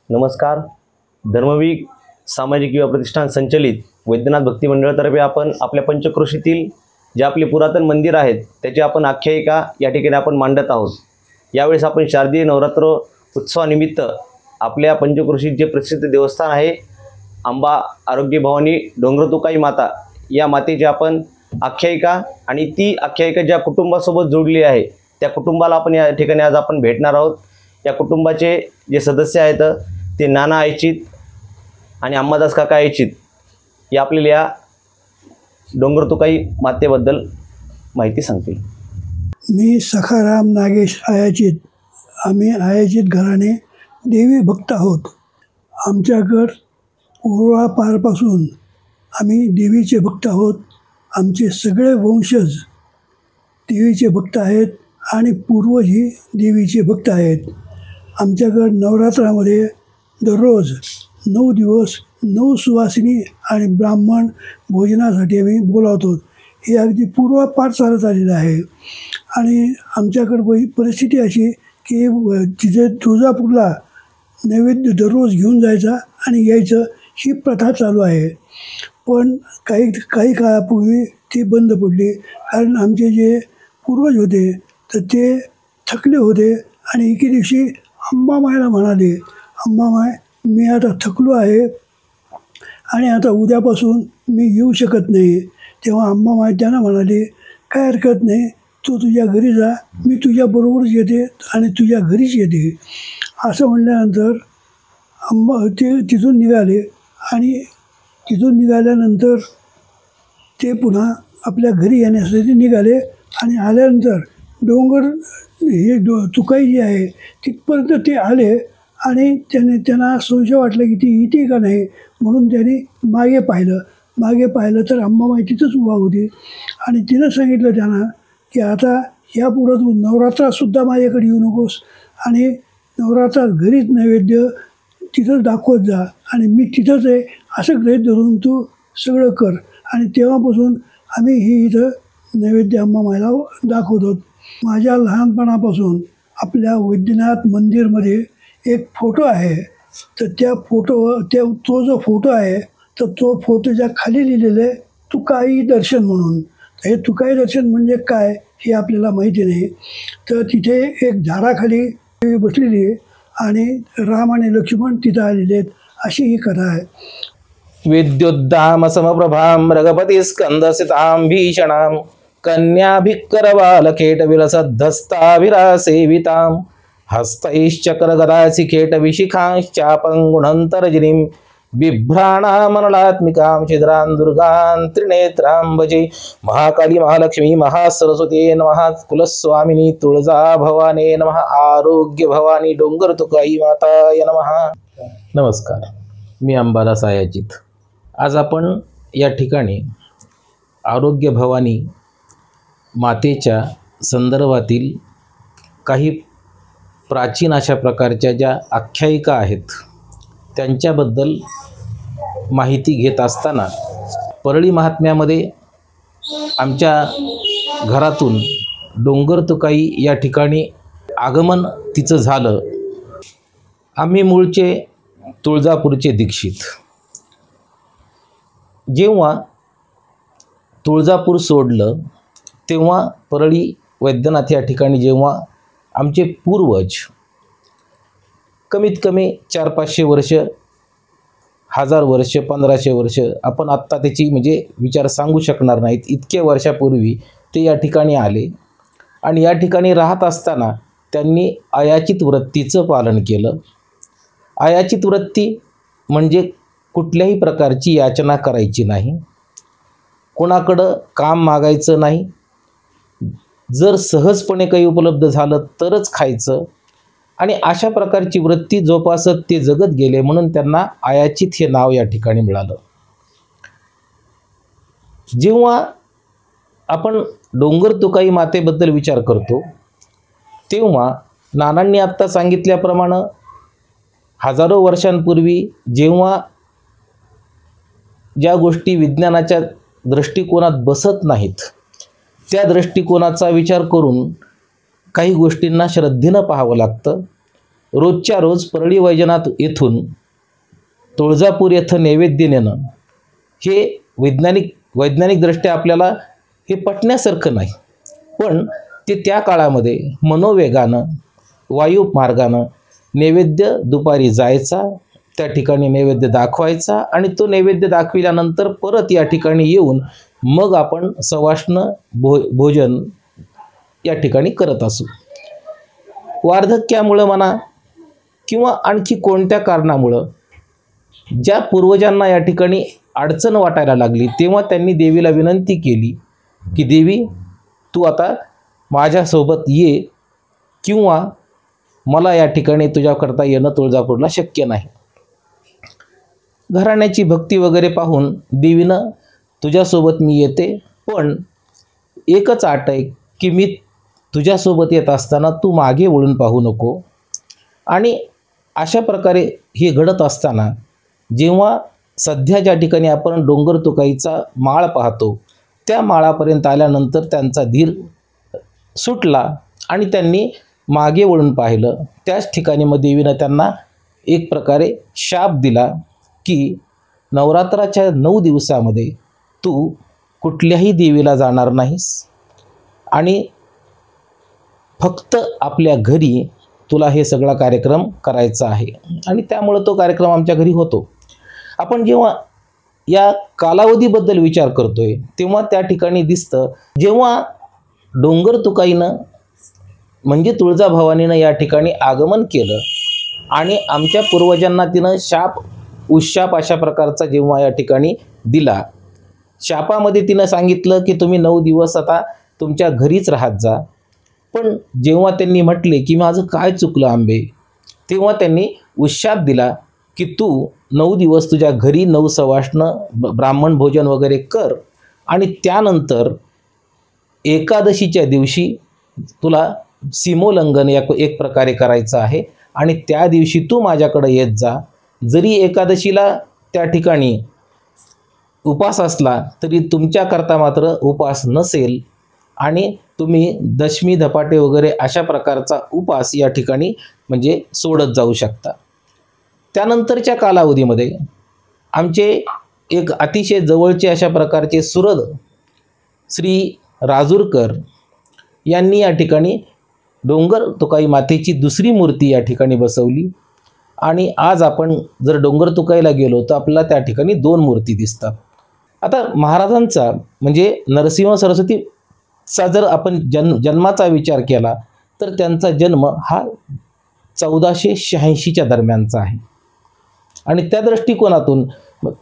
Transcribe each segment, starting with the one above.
नमस्कार. धर्मवीर सामाजिक युवा प्रतिष्ठान संचलित वैद्यनाथ भक्ती मंडळातर्फे आपण आपल्या पंचक्रोशीतील जे आपले पुरातन मंदिर आहेत त्याची आपण आख्यायिका या ठिकाणी आपण मांडत आहोत. यावेळेस आपण शारदीय नवरात्र उत्सवानिमित्त आपल्या पंचक्रोशीत जे प्रसिद्ध देवस्थान आहे अंबा आरोग्य भवानी डोंगरतुकाई माता या मातेची आपण आख्यायिका आणि ती आख्यायिका ज्या कुटुंबासोबत जोडली आहे त्या कुटुंबाला आपण या ठिकाणी आज आपण भेटणार आहोत. या कुटुंबाचे जे सदस्य आहेत ते नाना आयचित आणि अंबादास काका आयचित या आपल्याला या डोंगरतुकाई मातेबद्दल माहिती सांगतील. मी सखाराम नागेश आयाचित. आम्ही आयाचित घराणे देवी भक्त आहोत. आमच्याकडं पूर्वापारपासून आम्ही देवीचे भक्त आहोत. आमचे सगळे वंशज देवीचे भक्त आहेत आणि पूर्वजही देवीचे भक्त आहेत. आमच्याकडं नवरात्रामध्ये दररोज 9 दिवस 9 सुवासिनी आणि ब्राह्मण भोजनासाठी आम्ही बोलावतो. हे अगदी पूर्वापार चालत आलेलं आहे. आणि आमच्याकडं परिस्थिती अशी की तिथे तुळजापूरला नैवेद्य दररोज घेऊन जायचा आणि यायचं ही प्रथा चालू आहे. पण काही काळापूर्वी ती बंद पडली, कारण आमचे जे पूर्वज होते तर ते थकले होते आणि एके दिवशी अंबामाईला म्हणाले, अंबामाई मी आता थकलो आहे आणि आता उद्यापासून मी येऊ शकत नाही. तेव्हा अंबामाई त्यांना म्हणाले, काय हरकत नाही, तू तुझ्या घरी जा, मी तुझ्याबरोबरच येते आणि तुझ्या घरीच येते. असं म्हणल्यानंतर ते तिथून निघाले आणि तिथून निघाल्यानंतर ते पुन्हा आपल्या घरी येण्यासाठी निघाले आणि आल्यानंतर तुकाई जी आहे तिथपर्यंत ते आले आणि त्यांना संशय वाटला की ती येते का नाही, म्हणून त्यांनी मागे पाहिलं तर अंबामाई तिथंच उभा होती. आणि तिनं सांगितलं त्यांना की आता यापुढं तू नवरात्रातसुद्धा माझ्याकडे येऊ नकोस आणि नवरात्रात घरीच नैवेद्य तिथंच दाखवत जा आणि मी तिथंच आहे असं गृहीत धरून तू सगळं कर. आणि तेव्हापासून आम्ही ही इथं नैवेद्य अंबामाईला दाखवतो. माझ्या लहानपणापासून आपल्या वैद्यनाथ मंदिरमध्ये एक फोटो आहे, तर तो जो फोटो आहे तर तो फोटोच्या खाली लिहिलेलं आहे तुकाई दर्शन म्हणून. हे तुकाई दर्शन म्हणजे काय हे आपल्याला माहिती नाही. तर तिथे एक झाडाखाली देवी बसलेली आहे आणि राम आणि लक्ष्मण तिथं आलेले आहेत, अशी ही कथा आहे. विद्युद्धाम समप्रभाम रघपती स्कंदसितां भीषणां कन्याभिक्करवालकेट विलसद्धस्ताभिरासेवितां हस्तैश्चक्रगदाशिखेटविशिखांश्चापङ्गुणन्तरजनीं बिभ्राणामनलात्मिकां छिद्रां दुर्गां त्रिनेत्रां भजे. महाकाली महालक्ष्मी महासरस्वती नमः. कुलस्वामिनी तुळजा भवाने नमः. आरोग्य भवानी डोंगरतुकाई माताय नमः. नमस्कार, मी अंबादास आयाचित. आज आपण या ठिकाणी आरोग्य भवानी मातेच्या संदर्भातील काही प्राचीन अशा प्रकारच्या ज्या आख्यायिका आहेत त्यांच्याबद्दल माहिती घेत असताना परळी महात्म्यामध्ये आमच्या घरातून डोंगरतुकाई या ठिकाणी आगमन तिचं झालं. आम्ही मूळचे तुळजापूरचे दीक्षित. जेव्हा तुळजापूर सोडलं तेव्हा परळी वैद्यनाथ या ठिकाणी जेव्हा आमचे पूर्वज कमीत कमी 400-500 वर्ष, 1000 वर्ष, 1500 वर्ष, आपण आत्ता त्याची म्हणजे विचार सांगू शकणार नाहीत, इतक्या वर्षापूर्वी ते या ठिकाणी आले आणि या ठिकाणी राहत असताना त्यांनी अयाचित वृत्तीचं पालन केलं. अयाचित वृत्ती म्हणजे कुठल्याही प्रकारची याचना करायची नाही, कोणाकडं काम मागायचं नाही, जर सहजपणे काही उपलब्ध झालं तरच खायचं आणि अशा प्रकारची वृत्ती जोपासत ते जगत गेले, म्हणून त्यांना आयाचित हे नाव या ठिकाणी मिळालं. जेव्हा आपण डोंगरतुकाई मातेबद्दल विचार करतो तेव्हा नानांनी आत्ता सांगितल्याप्रमाणे हजारो वर्षांपूर्वी जेव्हा ज्या गोष्टी विज्ञानाच्या दृष्टिकोनात बसत नाहीत त्या दृष्टिकोनाचा विचार करून काही गोष्टींना श्रद्धेनं पाहावं लागतं. रोजच्या रोज परळी वैजनाथ येथून तुळजापूर येथं नैवेद्य नेणं हे वैज्ञानिकदृष्ट्या आपल्याला हे पटण्यासारखं नाही, पण ते त्या काळामध्ये मनोवेगानं वायू मार्गानं नैवेद्य दुपारी जायचा, त्या ठिकाणी नैवेद्य दाखवायचा आणि तो नैवेद्य दाखविल्यानंतर परत या ठिकाणी येऊन मग आपण सवाष्ण भोजन या ठिकाणी करत असू. वार्धक्यामुळं म्हणा किंवा आणखी कोणत्या कारणामुळं ज्या पूर्वजांना या ठिकाणी अडचण वाटायला लागली तेव्हा त्यांनी देवीला विनंती केली की देवी तू आता माझ्यासोबत ये, किंवा मला या ठिकाणी तुझ्याकरता येणं तुळजापूरला शक्य नाही. घराण्याची भक्ती वगैरे पाहून देवीनं तुझ्यासोबत मी येते, पण एकच अट आहे की मी तुझ्यासोबत येत असताना तू मागे वळून पाहू नको. आणि अशा प्रकारे हे घडत असताना जेव्हा सध्या ज्या ठिकाणी आपण डोंगर तुकाईचा माळ पाहतो त्या माळापर्यंत आल्यानंतर त्यांचा धीर सुटला आणि त्यांनी मागे वळून पाहिलं. त्याच ठिकाणी मग देवीनं त्यांना एक प्रकारे शाप दिला की नवरात्राच्या 9 दिवसामध्ये तू कुठल्याही देवीला जाणार नाहीस आणि फक्त आपल्या घरी तुला हे सगळा कार्यक्रम करायचा आहे. आणि त्यामुळं तो कार्यक्रम आमच्या घरी होतो. आपण जेव्हा या कालावधीबद्दल विचार करतोय तेव्हा त्या ठिकाणी दिसतं जेव्हा डोंगर तुकाईनं म्हणजे तुळजाभवानीनं या ठिकाणी आगमन केलं आणि आमच्या पूर्वजांना तिनं उशाप अशा प्रकारचा जेव्हा या ठिकाणी दिला. शापामध्ये तिनं सांगितलं की तुम्ही 9 दिवस आता तुमच्या घरीच राहत जा. पण जेव्हा त्यांनी म्हटले की माझं काय चुकलं आंबे, तेव्हा त्यांनी उशाप दिला की तू 9 दिवस तुझ्या घरी 9 सवाष्ण ब्राह्मण भोजन वगैरे कर आणि त्यानंतर एकादशीच्या दिवशी तुला सीमोल्लंघन एक प्रकारे करायचं आहे आणि त्या दिवशी तू माझ्याकडे येत जा. जरी एकादशीला त्या ठिकाणी उपास असला तरी तुमच्याकरता मात्र उपास नसेल आणि तुम्ही दशमी धपाटे वगैरे अशा प्रकारचा उपास या ठिकाणी म्हणजे सोडत जाऊ शकता. त्यानंतरच्या कालावधीमध्ये आमचे एक अतिशय जवळचे अशा प्रकारचे सुहृद श्री राजूरकर यांनी या ठिकाणी डोंगर तुकाई मातेची दुसरी मूर्ती या ठिकाणी बसवली आणि आज आपण जर डोंगर तुकाईला गेलो तर आपल्याला त्या ठिकाणी 2 मूर्ती दिसतात. आता महाराजांचा म्हणजे नरसिंह सरस्वतीचा जर आपण जन्माचा विचार केला तर त्यांचा जन्म हा 1486च्या दरम्यानचा आहे आणि त्या दृष्टिकोनातून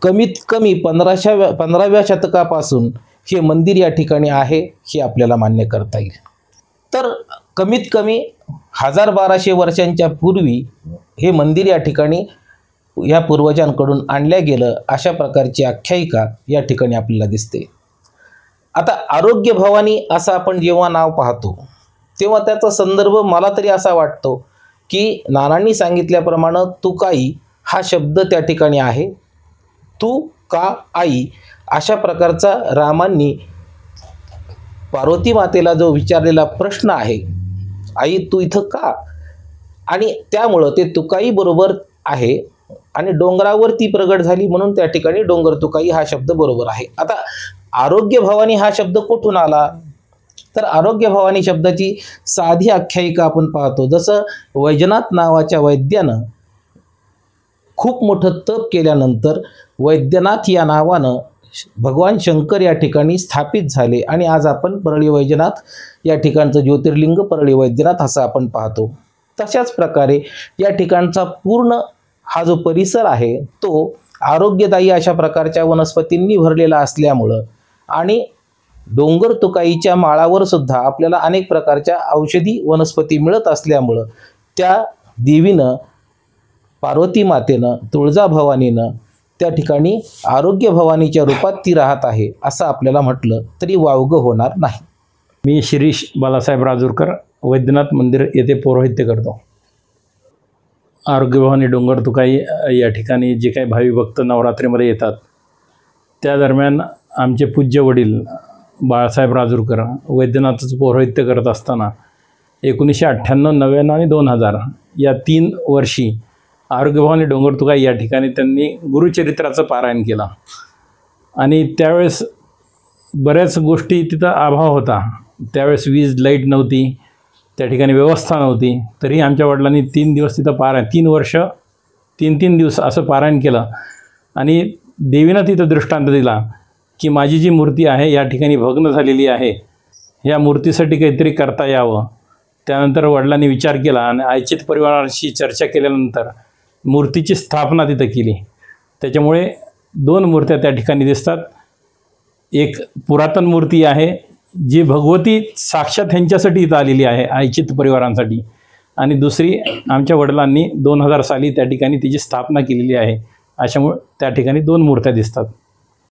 कमीत कमी 15व्या शतकापासून हे मंदिर या ठिकाणी आहे हे आपल्याला मान्य करता येईल. तर कमीत कमी 1200 वर्षांच्या पूर्वी हे मंदिर या ठिकाणी या पूर्वजांकडून आणल्या गेलं अशा प्रकारची आख्यायिका या ठिकाणी आपल्याला दिसते. आता आरोग्य भवानी असं आपण जेव्हा नाव पाहतो तेव्हा त्याचा संदर्भ मला तरी असा वाटतो की नानांनी सांगितल्याप्रमाणे तुकाई हा शब्द त्या ठिकाणी आहे. तू का आई अशा प्रकारचा रामांनी पार्वती मातेला जो विचारलेला प्रश्न आहे, आई तू इथं का, आणि त्यामुळं ते तुकाई बरोबर आहे आणि डोंगरावरती प्रगट झाली म्हणून त्या ठिकाणी डोंगर तुकाई हा शब्द बरोबर आहे. आता आरोग्य भवानी हा शब्द कुठून आला तर आरोग्य भवानी शब्दाची साधी आख्यायिका आपण पाहतो. जसं वैजनाथ नावाच्या वैद्यानं खूप मोठं तप केल्यानंतर वैद्यनाथ या नावानं भगवान शंकर या ठिकाणी स्थापित झाले आणि आज आपण परळी वैजनाथ या ठिकाणचं ज्योतिर्लिंग परळी वैद्यनाथ असं आपण पाहतो. तशाच प्रकारे या ठिकाणचा पूर्ण हा जो परिसर आहे तो आरोग्यदायी अशा प्रकारच्या वनस्पतींनी भरलेला असल्यामुळं आणि डोंगर तुकाईच्या माळावर सुद्धा आपल्याला अनेक प्रकारच्या औषधी वनस्पती मिळत असल्यामुळं त्या देवीनं पार्वती मातेनं तुळजाभवानीनं त्या ठिकाणी आरोग्य भवानीच्या रूपात ती राहत आहे असं आपल्याला म्हटलं तरी वावगं होणार नाही. मी शिरीष बालासाहेब राजूरकर वैद्यनाथ मंदिर येथे पौरोहित्य करतो. आरोग्यभवानी डोंगर तुकाई या ठिकाणी जे काही भावी भक्त नवरात्रीमध्ये येतात त्या दरम्यान आमचे पूज्य वडील बाळासाहेब राजूरकर वैद्यनाथचं पौरोहित्य करत असताना 1998, 99 आणि 2000 या 3 वर्षी आरोग्यभवानी डोंगरतुगाई या ठिकाणी त्यांनी गुरुचरित्राचं पारायण केलं. आणि त्यावेळेस बऱ्याच गोष्टी तिथं अभाव होता. त्यावेळेस वीज लाईट नव्हती, त्या ठिकाणी व्यवस्था नव्हती. तरी आमच्या वडिलांनी 3 दिवस तिथं 3 वर्ष 3 दिवस असं पारायण केलं. आणि देवीनं तिथं दृष्टांत दिला की माझी जी मूर्ती आहे या ठिकाणी भग्न झालेली आहे, या मूर्तीसाठी काहीतरी करता यावं. त्यानंतर वडिलांनी विचार केला आणि आयचित परिवाराशी चर्चा केल्यानंतर मूर्तीची स्थापना तिथं केली. त्याच्यामुळे 2 मूर्त्या त्या ठिकाणी दिसतात. एक पुरातन मूर्ती आहे जी भगवती साक्षात ह्यांच्यासाठी इथं आलेली आहे, आयचित परिवारांसाठी. आणि दुसरी आमच्या वडिलांनी 2000 साली त्या ठिकाणी तिची स्थापना केलेली आहे. अशामुळे त्या ठिकाणी 2 मूर्त्या दिसतात.